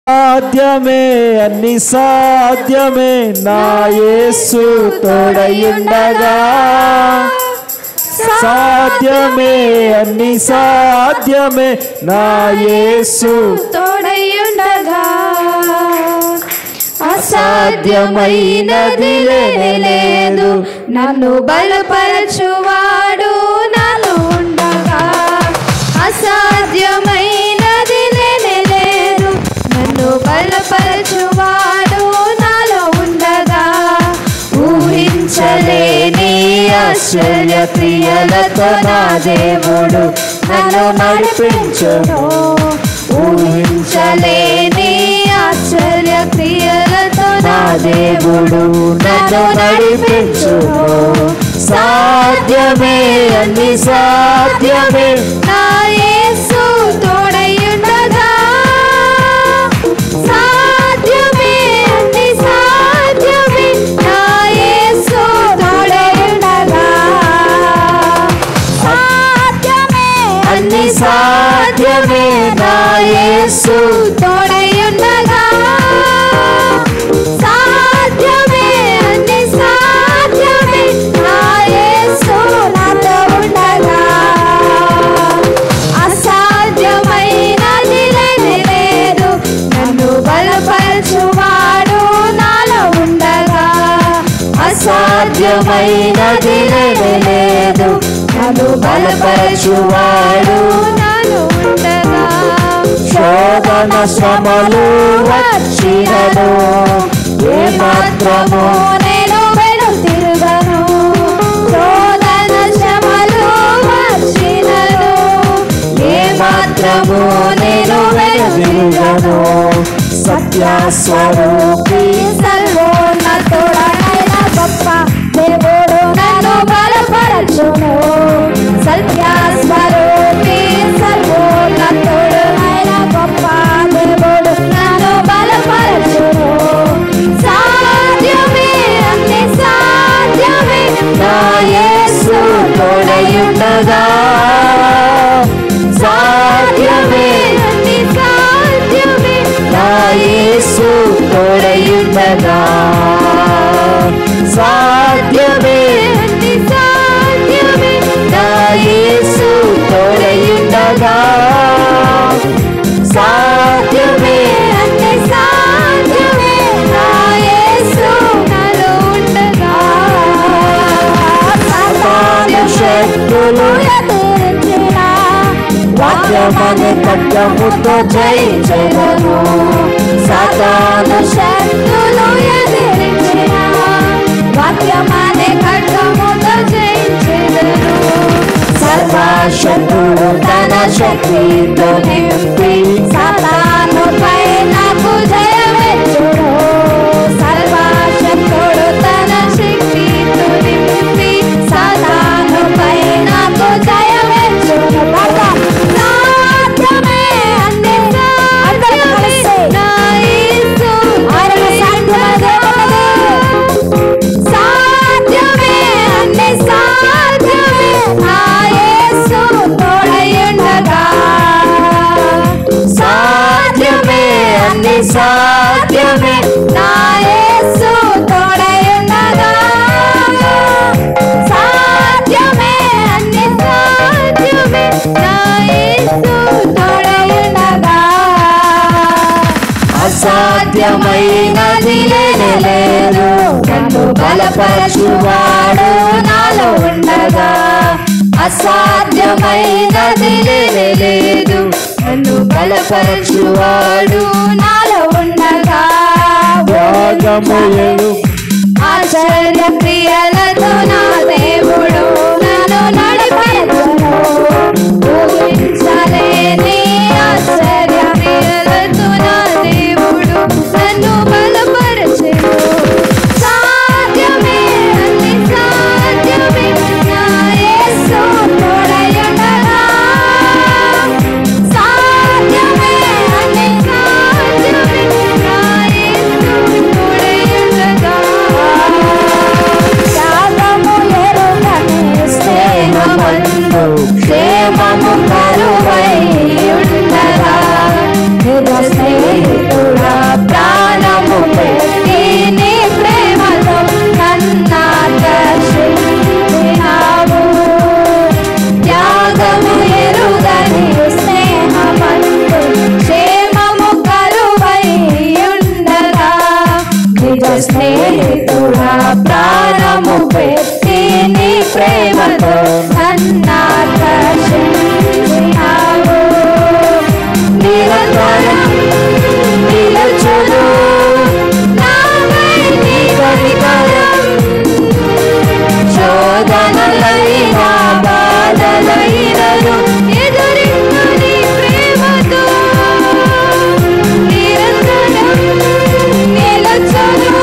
సాధ్యమే అన్ని సాధ్యమే నా యేసు తోడయుండగా సాధ్యమే అన్ని సాధ్యమే నా యేసు తోడయుండగా అసాధ్యమైనది లేదు నన్ను బలపరచువాడు నాలో ఉండగా అసాధ్యమైనది లేదు నన్ను బలపరచువాడు నాలో ఉండగా ఊహించలేని ఆశ్చర్య క్రియలతో నా దేవుడు నన్ను నడిపించును ఊహించలేని ఆశ్చర్య క్రియలతో నా దేవుడు నన్ను నడిపించును సాధ్యమే అన్ని సాధ్యమే నా యేసు తోడయుండగా సాధ్యమే అన్ని సాధ్యమే నా యేసు తోడయుండగా సాధ్యమే అన్ని సాధ్యమే నా యేసు తోడయుండగా సాధ్యమే అన్ని సాధ్యమే నా యేసు నాతో ఉండగా అసాధ్యమైనది లేదు నన్ను బలపరచువాడు నాలో ఉండగా అసాధ్యమైనది లేదు నన్ను బలపరచువాడు నాలో ఉండగా శోధన శ్రమలు వచ్చినను ఏ మాత్రము నేను వెనుతిరుగను శోధన శ్రమలు వచ్చినను ఏ మాత్రము నేను వెనుతిరుగను సత్యస్వరూపి సర్వోన్నతుడైన గొప్ప దేవుడు నన్ను బలపరచును సత్యస్వరూపి సర్వోన్నతుడైన గొప్ప దేవుడు నన్ను బలపరచును సాధ్యమే అన్ని సాధ్యమే నా యేసు తోడయుండగా సాధ్యమే అన్ని సాధ్యమే నా యేసు తోడయుండగా సాధ్యమే అన్ని సాధ్యమే నా యేసు తోడయుండగా సాధ్యమే అన్ని సాధ్యమే నా యేసు నాలో ఉండగా సాతాను శక్తులు ఎదిరించిన వాక్యమనే ఖడ్గముతో జయించెదను సాతాను శక్తులు ఎదిరించిన వాక్యమనే ఖడ్గముతో జయించెదను సర్వశక్తుడు తన శక్తితో నింపి సాతానుపై నాకు జయమిచ్చును సర్వశక్తుడు తన శక్తితో నింపి సాతానుపై నాకు జయమిచ్చును సాధ్యమే అన్ని సాధ్యమే నా యేసు సాధ్యమే అన్ని సాధ్యమే నా యేసు తోడయుండగా సాధ్యమే అన్ని సాధ్యమే నా యేసు తోడయుండగా సాధ్యమే అన్ని సాధ్యమే నా యేసు తోడయుండగా అసాధ్యమైనది లేదు నన్ను బలపరచువాడు నాలో ఉండగా అసాధ్యమైనది లేదు నన్ను బలపరచువాడు నాలో ఉండగా యోగములు ఆశ్చర్య క్రియలతో నా దేవుడు నన్ను నడిపించును ఊహించలేని ఆశ్చర్య క్రియలతో నా దేవుడు నన్ను బలపరచును సాధ్యమే అన్ని సాధ్యమే నా యేసు తోడయుండగా సాధ్యమే అన్ని సాధ్యమే నా యేసు తోడయుండగా స్నేహితుడా ప్రాణము పెట్టి నీ ప్రేమతో నన్నాకర్షించినావు. నిరంతరం నిలుచును నాపై నీ కనికరం. శోధనలైన బాధలైనను ఎదురించు నీ ప్రేమతో. నిరంతరం నిలుచును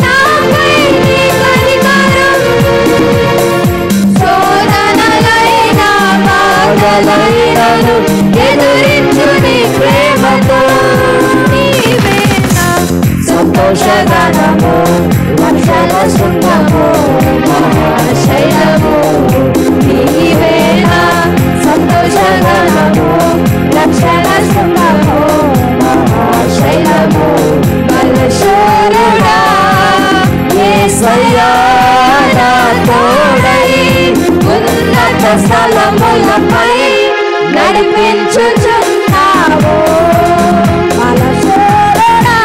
నాపై నీ కనికరం. శోధనలైన బాధలైనను ఎదురించు నీ ప్రేమతో. నీవే నా సంతోషగానము వర్షాల శృంగము మహాశైలము. నీవే నా సంతోషగానము రక్షణ శృంగము మహాశైలము. బలశూరుడా యేసయ్యా నా తోడై ఉన్నత స్థలములపై నడిపించుచున్నావు. బలశూరుడా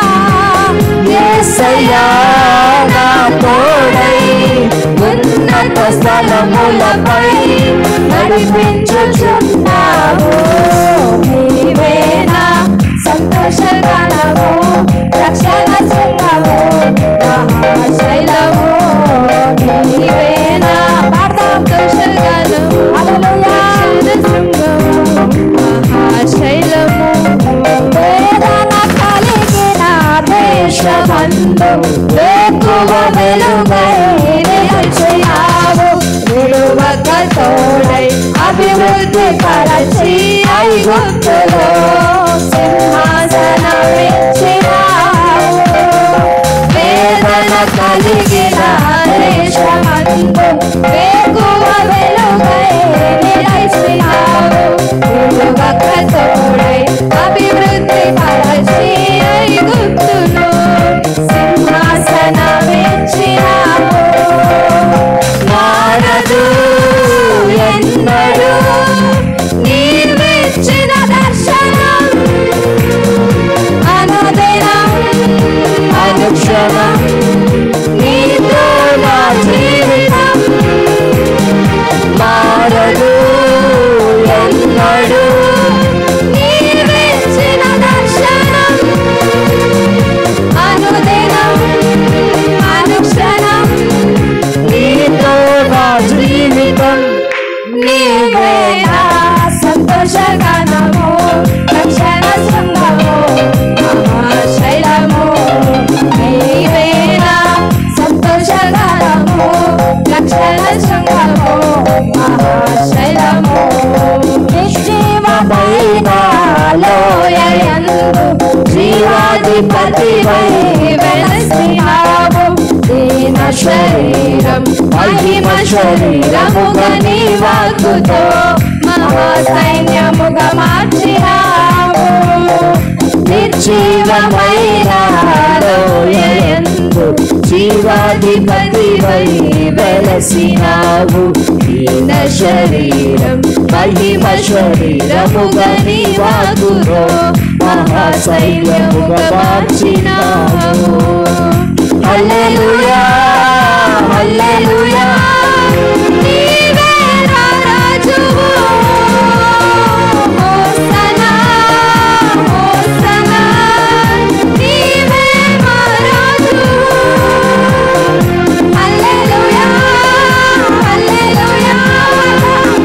యేసయ్యా నా తోడై ఉన్నత స్థలములపై నడిపించుచున్నావు. నీవే నా సంతోషగానము రక్షణ శృంగము మహాశైలము. నీవే నా సంతోషగానము రక్షణ శృంగము మహాశైలము. వేదన కలిగిన దేశమందు ఎక్కువ వెలుగై నిలిచావు. విడువక తోడై అభివృద్ధి పరచి ఐగుప్తులో సింహాసనమిచ్చినావు. వేదన కలిగిన దేశమందు ఎక్కువ వెలుగై నిలిచావు. విడువక తోడై అభివృద్ధి పరచి ఐగుప్తులో సింహాసనమిచ్చినావు. మారదు ఎన్నడూ నీవిచ్చిన దర్శనం. అనుదినం అనుక్షణం నీతో నా జీవితం. మారదు ఎన్నడూ నీవిచ్చిన దర్శనం. అనుదినం అనుక్షణం నీతో నా జీవితం. నీవే నా సంతోషగానము రక్షణ శృంగము మహాశైలము. నీవే నా సంతోషగానము రక్షణ శృంగము మహాశైలము. నిశ్చయమైన లోయయందు జీవాధిపతివై వెలసినావు. దీన శరీరం మహిమ శరీరముగా నీ వాక్కుతో మహాసైన్యముగా మార్చినావు. నిర్జీవమైన లోయయందు జీవాధిపతివై వెలసినావు. దీన శరీరం మహిమ శరీరముగా నీ వాక్కుతో మహాసైన్యముగా మార్చినావు. హల్లెలూయా హల్లెలూయా నీవే నా రాజువు. హోసన్నా హోసన్నా నీవే మా రాజు. హల్లెలూయా హల్లెలూయా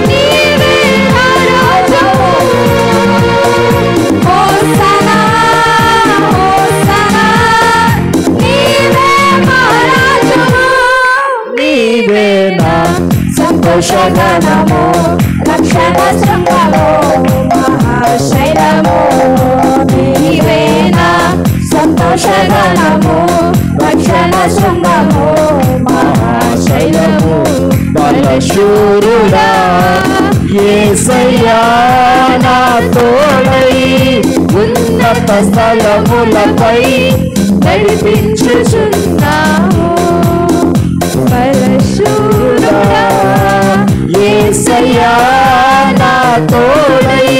నీవే నా రాజువు. హోసన్నా హోసన్నా నీవే మా రాజువు. నీవే నా సంతోషగానము రక్షణ శృంగము మహాశైలము. నీవే నా సంతోషగానము రక్షణ శృంగము మహాశైలము. బలశూరుడా యేసయ్యా నా తోడై ఉన్నత స్థలములపై నడిపించుచున్నావు. బలశూరుడా యేసయ్యా నా తోడై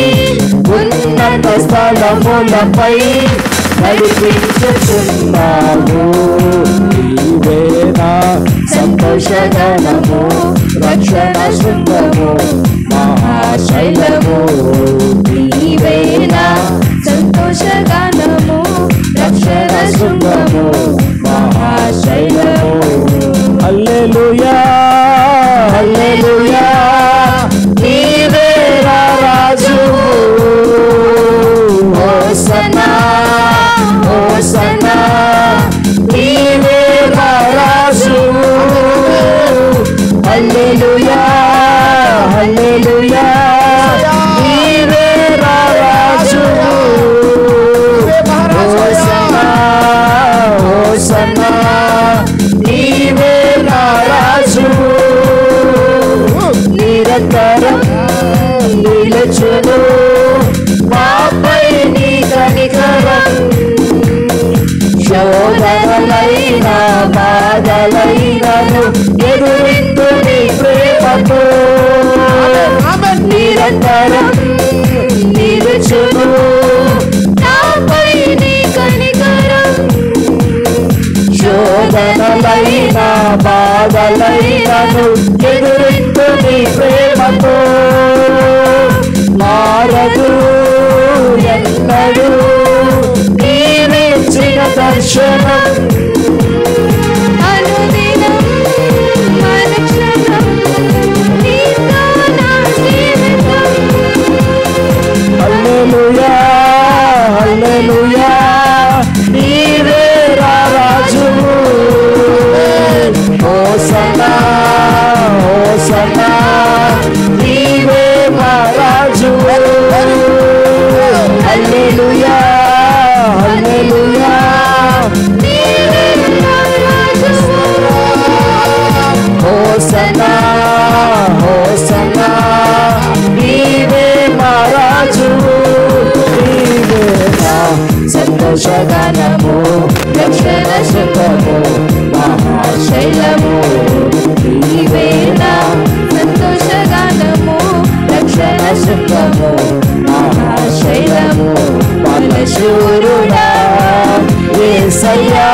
ఉన్నత స్థలములపై నడిపించుచున్నావు. నీవేనా సంతోషగానము, రక్షణ శృంగము, మహాశైలము. నీవేనా సంతోషగానము, రక్షణ శృంగము, మహాశైలము. హల్లెలూయా హల్లెలూయా, నీవేనా రాజువు. హోసన్నా హోసన్నా, నీవేనా రాజువు. హల్లెలూయా హల్లెలూయా, నీవేనా రాజువు. హోసన్నా హోసన్నా, నీవేనా రాజువు. నిరంతరం నిలుచును మాపై నీ కనికరం. శోధనలైన బాధలైనను ఎదురిందు నీ ప్రేమతో. నిరంతరం నిలుచును నాపై నీ కనికరం. శోధనలైన బాధలైనను ఎదురిందు నీ ప్రేమతో. మారదు ఎన్నడూ నీవిచ్చిన దర్శనం. అనుదినం అనుక్షణం నీతో నా జీవితం. హల్లెలూయా హల్లెలూయా, నీవే రాజువు. హోసన్నా హోసన్నా, నీవే మా రాజువు. హల్లెలూయా హల్లెలూయా, నీవే నా రాజువు. హోసన్నా హోసన్నా, నీవే మా రాజువు. నీవే నా సంతోషగానము, రక్షణ శృంగము, మహాశైలము. నీవేనా సంతోషగానము, రక్షణ శృంగము, మహాశైలము. బలశూరుడా యేసయ్యా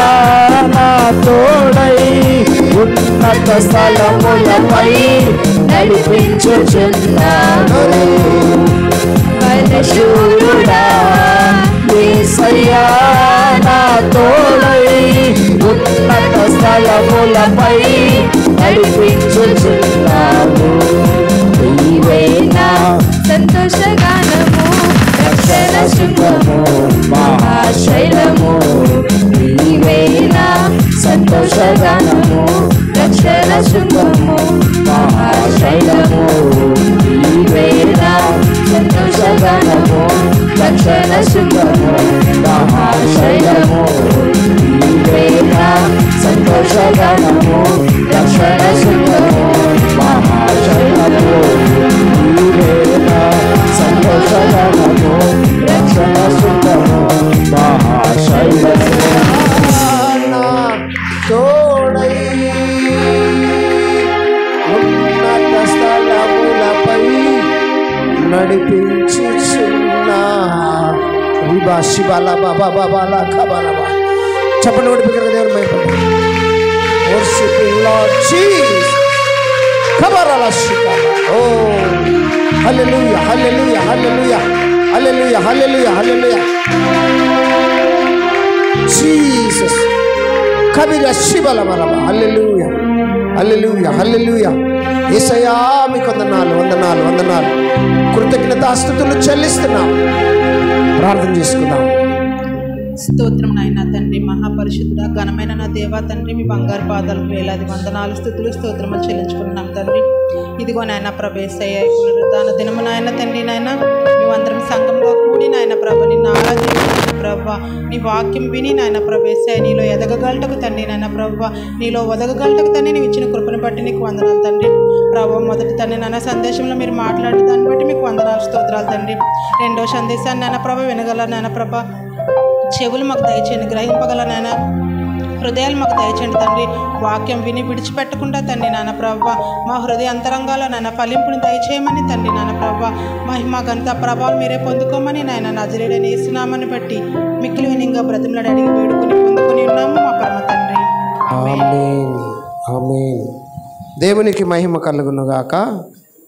నా తోడై, ఉన్నత స్థలములపై నడిపించుచున్నావు. బలశూరుడా యేసయ్యా నా తోడై, ఉన్నత స్థలములపై నడిపించుచున్నావు. నీవేనా సంతోషగానము, రక్షణ శృంగము, మహాశైలము. నీవేనా సంతోషగానము, రక్షణ శృంగము, మహాశైలము. నీవేనా సంతోషగానము, రక్షణ శృంగము, మహాశైలము. నీవేనా సంతోషగానము, రక్షణ శృంగము, మహాశైలము. నీవేనా సంతోషగానము, రక్షణ శృంగము, మహాశైలము. తోడై ఉన్నత స్థలములపై నడిపించుచున్నా. రిబా శిబాల బాబా బాబాల కబాలబా. చెప్పండి ఒకటి బిగ్గరగా దేవుని మహిమ. Worship lord Jesus. కబారాల శిబాల. ఓ హల్లెలూయా హల్లెలూయా హల్లెలూయా హల్లెలూయా హల్లెలూయా హల్లెలూయా. జీసస్ కబీరా శిబాల బాబా. హల్లెలూయా హల్లెలూయా హల్లెలూయా. యేసయ్యా మీకు వందనాలు వందనాలు వందనాలు, కృతజ్ఞతాస్తుతులు చెల్లిస్తున్నాం. ప్రార్థన చేసుకుందాం. స్తోత్రం నాయన తండ్రి, మహాపరిశుద్ధుడా ఘనమైన నా దేవా తండ్రి, మీ బంగారు పాదాలకు వేలాది వందనాలు స్థుతులు స్తోత్రములు చెల్లించుకుంటున్నాం తండ్రి. ఇదిగో నాయన ప్రభు యేసయ్య పునరుద్ధాన దినము నాయన తండ్రి, నాయన మేమందరం సంఘంలో కూడి నాయన ప్రభు నిన్ను ఆరాధించిన ప్రభు, నీ వాక్యం విని నాయన ప్రభు యేసయ్య నీలో ఎదగగలటకు తండ్రి, నాయన ప్రభు నీలో ఒదగగలటకు తండ్రి, నీవు ఇచ్చిన కృపను బట్టి నీకు వందనాలు తండ్రి. ప్రభు మొదటి తండ్రి నాన్న సందేశంలో మీరు మాట్లాడే దాన్ని బట్టి మీకు వందనాలు స్తోత్రాలు తండ్రి. రెండో సందేశాన్ని నాయన ప్రభు వినగల నాయన ప్రభ చెవులు మాకు దయచేయండి, గ్రహింపగల నాయన హృదయాలు మాకు దయచేయండి తండ్రి. వాక్యం విని విడిచిపెట్టకుండా తండ్రి నాన్న ప్రభ మా హృదయ అంతరంగాల్లో నాన్న ఫలింపుని దయచేయమని తండ్రి నాన్న ప్రభ మహిమ ఘనత ప్రభావం మీరే పొందుకోమని నాయన నజరేయుడైన యేసునామమును బట్టి మిక్కిలి వినింగా బ్రతిమలాడి అడిగి వేడుకొని పొందుకొని ఉన్నాము మా పరమ తండ్రి. ఆమేన్. ఆమేన్. దేవునికి మహిమ కలుగును గాక.